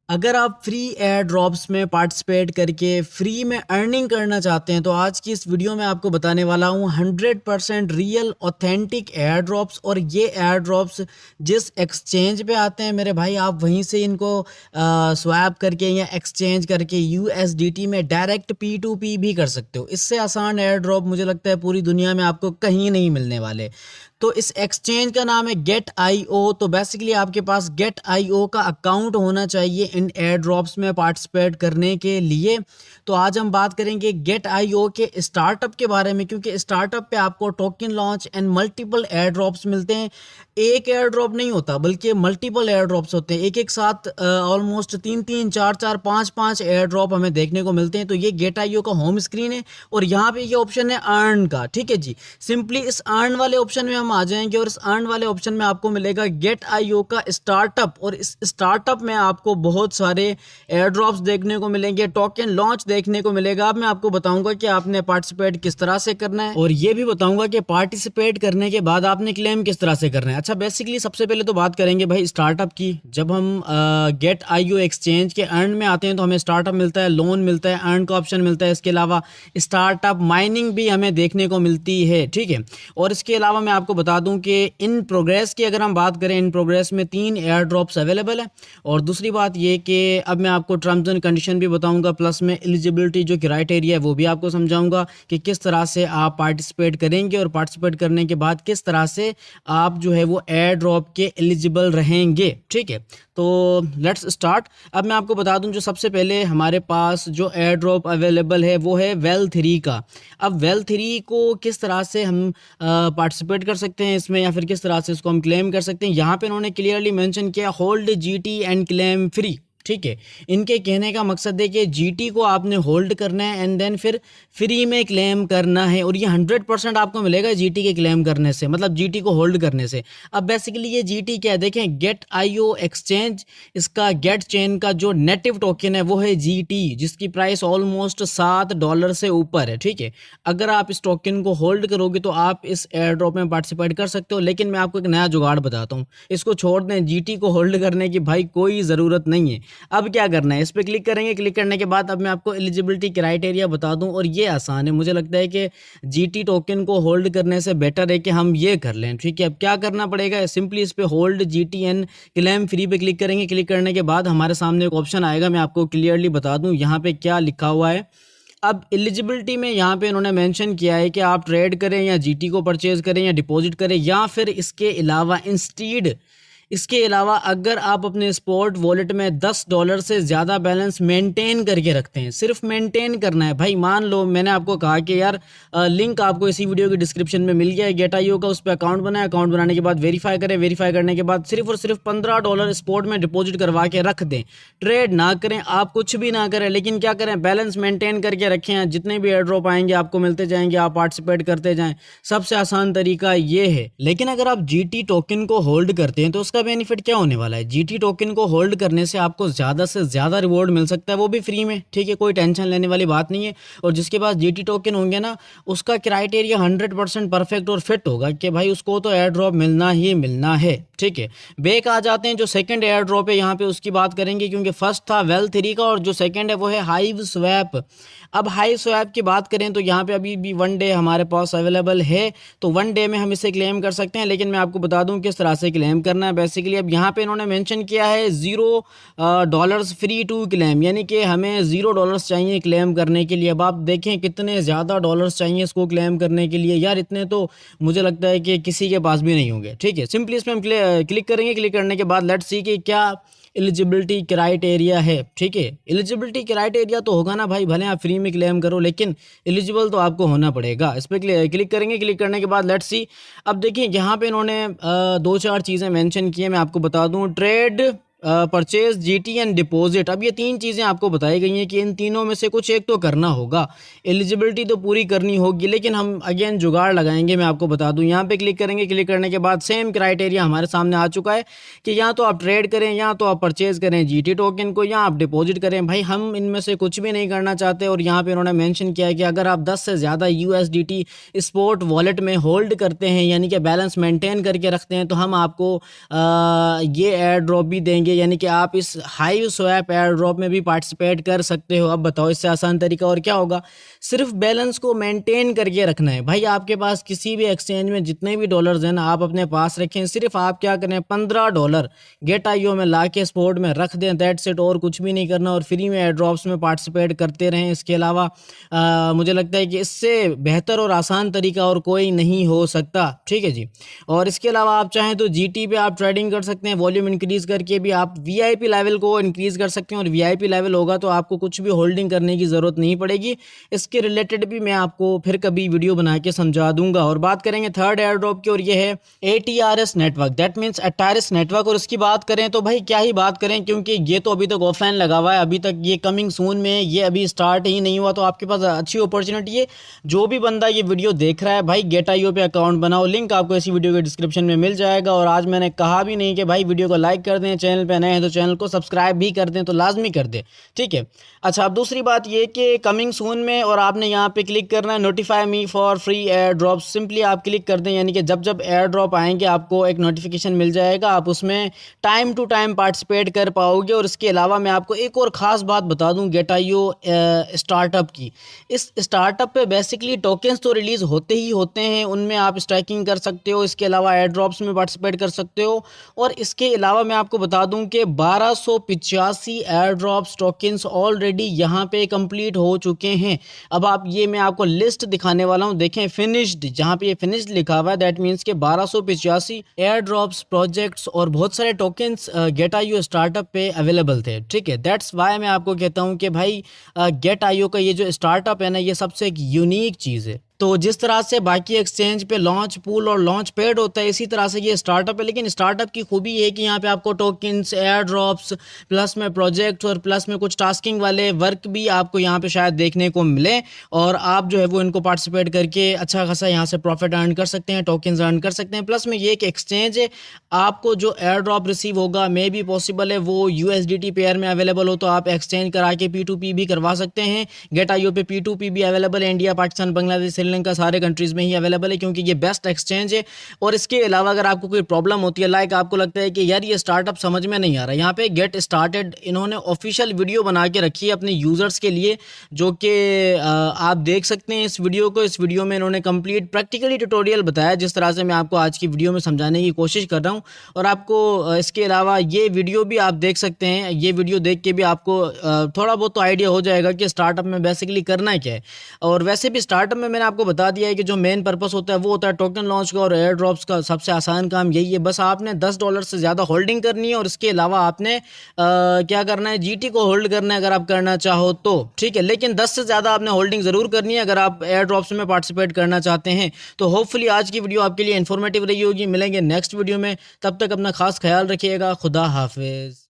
अगर आप free air drops में पार्टिसिपेट करके फ्री में अर्निंग करना चाहते हैं तो आज की इस वीडियो में आपको बताने वाला हूँ 100% रियल ऑथेंटिक एयर ड्रॉप्स। और ये एयर ड्रॉप्स जिस एक्सचेंज पे आते हैं मेरे भाई, आप वहीं से इनको स्वैप करके या एक्सचेंज करके USDT में डायरेक्ट P2P भी कर सकते हो। इससे आसान एयर ड्रॉप मुझे लगता है पूरी दुनिया में आपको कहीं नहीं मिलने वाले। तो इस एक्सचेंज का नाम है Get.io। तो बेसिकली आपके पास Get.io का अकाउंट होना चाहिए इन एयर ड्रॉप्स में पार्टिसिपेट करने के लिए। तो आज हम बात करेंगे Get.io के स्टार्टअप के बारे में, क्योंकि स्टार्टअप पे आपको token launch and multiple air drops मिलते हैं। एक एयर ड्रॉप नहीं होता बल्कि मल्टीपल एयर ड्रॉप्स होते हैं, एक एक साथ ऑलमोस्ट 3-3, 4-4, 5-5 एयर ड्रॉप हमें देखने को मिलते हैं। तो ये Get.io का होम स्क्रीन है और यहाँ पे ये ऑप्शन है अर्न का। ठीक है जी, सिंपली इस अर्न वाले ऑप्शन में हम आ जाएंगे और इस अर्न वाले ऑप्शन में आपको मिलेगा Get.io का स्टार्टअप। और इस स्टार्टअप में आपको बहुत सारे एयर ड्रॉप्स देखने को मिलेंगे, टोकन लॉन्च देखने को मिलेगा। अब मैं आपको बताऊंगा कि आपने पार्टिसिपेट किस तरह से करना है और ये भी बताऊंगा कि पार्टिसिपेट करने के बाद आपने क्लेम किस तरह से करना है। अच्छा, बेसिकली सबसे पहले तो बात करेंगे भाई स्टार्टअप की। जब हम Get.io एक्सचेंज के अर्न में आते हैं तो हमें स्टार्टअप मिलता है, लोन मिलता है, अर्न का ऑप्शन मिलता है। इसके अलावा स्टार्टअप माइनिंग भी हमें देखने को मिलती है। ठीक है, और इसके अलावा मैं आपको बता दूं कि इन प्रोग्रेस की अगर हम बात करें, इन प्रोग्रेस में 3 एयर ड्रॉप्स अवेलेबल है। और दूसरी बात ये कि अब मैं आपको टर्म्स एंड कंडीशन भी बताऊंगा, प्लस में एलिजिबिलिटी जो क्राइटेरिया है वो भी आपको समझाऊंगा कि किस तरह से आप पार्टिसिपेट करेंगे और पार्टिसिपेट करने के बाद किस तरह से आप जो है वो एयर ड्रॉप के एलिजिबल रहेंगे। ठीक है, तो लेट्स स्टार्ट। अब मैं आपको बता दूं, जो सबसे पहले हमारे पास जो एयर ड्रॉप अवेलेबल है वो है वेल 3 का। अब वेल 3 को किस तरह से हम पार्टिसिपेट कर सकते हैं इसमें, या फिर किस तरह से इसको हम क्लेम कर सकते हैं, यहाँ पे इन्होंने क्लियरली मेंशन किया hold GT and claim free. ठीक है, इनके कहने का मकसद है कि GT को आपने होल्ड करना है एंड देन फिर फ्री में क्लेम करना है। और ये 100% आपको मिलेगा GT के क्लेम करने से, मतलब GT को होल्ड करने से। अब बेसिकली ये GT क्या है, देखें Get.io एक्सचेंज, इसका गेट चेन का जो नेटिव टोकन है वो है GT, जिसकी प्राइस ऑलमोस्ट $7 से ऊपर है। ठीक है, अगर आप इस टोकन को होल्ड करोगे तो आप इस एयर ड्रॉप में पार्टिसिपेट कर सकते हो। लेकिन मैं आपको एक नया जुगाड़ बताता हूँ, इसको छोड़ दें, GT को होल्ड करने की भाई कोई ज़रूरत नहीं है। अब क्या करना है, इस पर क्लिक करेंगे। क्लिक करने के बाद अब मैं आपको एलिजिबिलिटी क्राइटेरिया बता दूं, और ये आसान है। मुझे लगता है कि GT टोकन को होल्ड करने से बेटर है कि हम ये कर लें। ठीक है, अब क्या करना पड़ेगा, सिंपली इस पे hold GT and claim free पे क्लिक करेंगे। क्लिक करने के बाद हमारे सामने एक ऑप्शन आएगा, मैं आपको क्लियरली बता दूं यहाँ पे क्या लिखा हुआ है। अब एलिजिबिलिटी में यहाँ पे इन्होंने मेंशन किया है कि आप ट्रेड करें या GT को परचेज करें या डिपॉजिट करें, या फिर इसके अलावा अगर आप अपने स्पॉट वॉलेट में $10 से ज़्यादा बैलेंस मेंटेन करके रखते हैं, सिर्फ मेंटेन करना है भाई। मान लो मैंने आपको कहा कि यार लिंक आपको इसी वीडियो के डिस्क्रिप्शन में मिल गया है Get.io का, उस पर अकाउंट बनाए, अकाउंट बनाने के बाद वेरीफाई करें, वेरीफाई करने के बाद सिर्फ और सिर्फ $15 स्पॉट में डिपॉजिट करवा के रख दें। ट्रेड ना करें, आप कुछ भी ना करें, लेकिन क्या करें, बैलेंस मेंटेन करके रखें। जितने भी एयर ड्रॉप आएंगे आपको मिलते जाएंगे, आप पार्टिसिपेट करते जाएं। सबसे आसान तरीका ये है। लेकिन अगर आप GT टोकन को होल्ड करते हैं तो उसका बेनिफिट क्या होने वाला है, GT टोकन को होल्ड करने से आपको ज़्यादा से ज़्यादा रिवॉर्ड मिल सकता है, वो भी फ्री में। ठीक है, कोई टेंशन लेने वाली बात नहीं है। और जिसके पास GT टोकन होंगे ना, उसका क्राइटेरिया 100% परफेक्ट और फिट होगा कि भाई उसको तो एयर ड्रॉप मिलना ही मिलना है। ठीक है, बैक आ जाते हैं, जो सेकंड एयर ड्रॉप है यहाँ पे उसकी बात करेंगे, क्योंकि फर्स्ट था वेल 3 का और जो सेकंड है वो है हाइव स्वैप। अब हाइव स्वैप की बात करें तो यहाँ पे अभी भी 1 डे हमारे पास अवेलेबल है, तो 1 डे में हम इसे क्लेम कर सकते हैं। लेकिन मैं आपको बता दूं किस तरह से क्लेम करना है। बेसिकली अब यहाँ पे इन्होंने मेंशन किया है $0 फ्री टू क्लेम, यानी कि हमें $0 चाहिए क्लेम करने के लिए। अब आप देखें कितने ज़्यादा डॉलर्स चाहिए इसको क्लेम करने के लिए, यार इतने तो मुझे लगता है कि किसी के पास भी नहीं होंगे। ठीक है, सिंपली इस पर हम क्लिक करेंगे। क्लिक करने के बाद लेट्स सी कि क्या एलिजिबिलिटी क्राइटेरिया है। ठीक है, एलिजिबिलिटी क्राइटेरिया तो होगा ना भाई, भले आप फ्री में क्लेम करो लेकिन एलिजिबल तो आपको होना पड़ेगा। इस पर क्लिक करेंगे। क्लिक करने के बाद लेट्स सी, अब देखिए यहाँ पे इन्होंने 2-4 चीज़ें मेंशन की है, मैं आपको बता दूँ। Trade, purchase, GT and deposit. अब ये 3 चीज़ें आपको बताई गई हैं कि इन तीनों में से कुछ एक तो करना होगा। एलिजिबिलिटी तो पूरी करनी होगी, लेकिन हम अगेन जुगाड़ लगाएंगे। मैं आपको बता दूं, यहाँ पे क्लिक करेंगे। क्लिक करने के बाद सेम क्राइटेरिया हमारे सामने आ चुका है कि या तो आप ट्रेड करें, या तो आप परचेज करें GT टोकन को, या आप डिपॉजिट करें। भाई हम इनमें से कुछ भी नहीं करना चाहते। और यहाँ पर इन्होंने मैंशन किया है कि अगर आप 10 से ज़्यादा USDT स्पॉट वॉलेट में होल्ड करते हैं, यानी कि बैलेंस मेंटेन करके रखते हैं, तो हम आपको ये एयर ड्रॉप भी देंगे लिए, यानी कि आप इस हाइव स्वैप एयर ड्रॉप में भी पार्टिसिपेट कर सकते हो। अब बताओ इससे आसान तरीका और क्या होगा। सिर्फ बैलेंस को मेंटेन करके रखना है भाई। आपके पास किसी भी एक्सचेंज में जितने भी डॉलर्स हैं ना, आप अपने पास रखें। सिर्फ आप क्या करें, $15 Get.io में ला के स्पोर्ट में रख दें, दैट्स इट। और कुछ भी नहीं करना, और फ्री में एयर ड्रॉप्स में पार्टिसिपेट करते रहें। इसके अलावा मुझे लगता है कि इससे बेहतर और आसान तरीका और कोई नहीं हो सकता, ठीक है जी। और इसके अलावा आप चाहें तो GT पे आप ट्रेडिंग कर सकते हैं, वॉल्यूम इंक्रीज़ करके भी आप VIP लेवल को इंक्रीज़ कर सकते हैं। और VIP लेवल होगा तो आपको कुछ भी होल्डिंग करने की ज़रूरत नहीं पड़ेगी। इसके रिलेटेड भी मैं आपको फिर कभी वीडियो बना के समझा दूंगा। और बात करेंगे थर्ड एयर ड्रॉप की, और ये है ATRS network, that means ATRS network. और इसकी बात करें तो भाई क्या ही बात करें, क्योंकि ये तो अभी तक ऑफलाइन लगा हुआ है, अभी तक ये कमिंग सून में, ये अभी स्टार्ट ही नहीं हुआ। तो आपके पास अच्छी अपॉर्चुनिटी है। जो भी बंदा ये वीडियो देख रहा है भाई, Get.io पे अकाउंट बनाओ, लिंक आपको इसी वीडियो के डिस्क्रिप्शन में मिल जाएगा। और आज मैंने कहा भी नहीं कि भाई वीडियो को लाइक कर दें, चैनल पे नए हैं तो चैनल को सब्सक्राइब भी कर दें, तो लाजमी कर दें, ठीक है। अच्छा, अब दूसरी बात ये कि कमिंग सून में, और आपने यहाँ पे क्लिक करना है notify me for free air drop. Simply आप क्लिक कर दें, यानी कि जब जब एयर ड्रॉप आएंगे आपको एक नोटिफिकेशन मिल जाएगा, आप उसमें टाइम टू टाइम पार्टिसिपेट कर पाओगे। और इसके अलावा मैं आपको एक और ख़ास बात बता दूं Get.io स्टार्टअप की। इस स्टार्टअप पे बेसिकली टोकन्स तो रिलीज़ होते ही होते हैं, उनमें आप स्ट्राइकिंग कर सकते हो। इसके अलावा एयर ड्रॉप्स में पार्टिसिपेट कर सकते हो। और इसके अलावा मैं आपको बता दूं कि 1285 एयर ड्रॉप्स टोकन्स ऑलरेडी यहाँ पे कंप्लीट हो चुके हैं। अब आप ये मैं आपको लिस्ट दिखाने वाला हूँ, देखें फिनिश्ड, जहाँ पे ये फिनिश्ड लिखा हुआ है, दैट मीन्स के 1285 एयर ड्रॉप्स प्रोजेक्ट्स और बहुत सारे टोकन्स Get.io स्टार्टअप पे अवेलेबल थे, ठीक है। दैट्स वाई मैं आपको कहता हूँ कि भाई Get.io का ये जो स्टार्टअप है ना, ये सबसे एक यूनिक चीज़ है। तो जिस तरह से बाकी एक्सचेंज पे लॉन्च पूल और लॉन्च पैड होता है, इसी तरह से ये स्टार्टअप है। लेकिन स्टार्टअप की खूबी ये है कि यहाँ पे आपको टोकन्स, एयर ड्रॉप्स, प्लस में प्रोजेक्ट और प्लस में कुछ टास्किंग वाले वर्क भी आपको यहाँ पे शायद देखने को मिले। और आप जो है वो इनको पार्टिसिपेट करके अच्छा खासा यहाँ से प्रॉफिट अर्न कर सकते हैं, टोकन्स अर्न कर सकते हैं। प्लस में ये एक एक्सचेंज है, आपको जो एयर ड्रॉप रिसीव होगा मे भी पॉसिबल है वो USDT पेयर में अवेलेबल हो, तो आप एक्सचेंज करा के P2P भी करवा सकते हैं। Get.io पे P2P भी अवेलेबल है, इंडिया, पाकिस्तान, बांग्लादेश, श्रीलंका सारे कंट्रीज़ में ही अवेलेबल है, क्योंकि ये बेस्ट एक्सचेंज है। और इसके अलावा अगर आपको कोई प्रॉब्लम होती है, लाइक आपको लगता है कि यार ये स्टार्टअप समझ में नहीं आ रहा, यहाँ पे गेट स्टार्टेड इन्होंने ऑफिशियल वीडियो बना के रखी है अपने यूज़र्स के लिए, जो कि आप देख सकते हैं इस वीडियो को। इस वीडियो में इन्होंने कंप्लीट प्रैक्टिकली ट्यूटोरियल बताया, जिस तरह से मैं आपको आज की वीडियो में समझाने की कोशिश कर रहा हूँ। और आपको इसके अलावा ये वीडियो भी आप देख सकते हैं, ये वीडियो देख के भी आपको थोड़ा बहुत तो आइडिया हो जाएगा कि स्टार्टअप में बेसिकली करना क्या है। और वैसे भी स्टार्टअप में मैंने आपको बता दिया है कि जो मेन पर्पस होता है वो होता है टोकन लॉन्च का, और एयर ड्रॉप्स का सबसे आसान काम यही है। बस आपने $10 से ज़्यादा होल्डिंग करनी है, और इसके अलावा आपने क्या करना है, GT को होल्ड करना है अगर आप करना चाहो तो, ठीक है। लेकिन 10 से ज़्यादा आपने होल्डिंग ज़रूर करनी है अगर आप एयर ड्रॉप्स में पार्टिसिपेट करना चाहते हैं। तो होपफुली आज की वीडियो आपके लिए इन्फॉर्मेटिव रही होगी। मिलेंगे नेक्स्ट वीडियो में, तब तक अपना खास ख्याल रखिएगा। खुदा हाफिज़।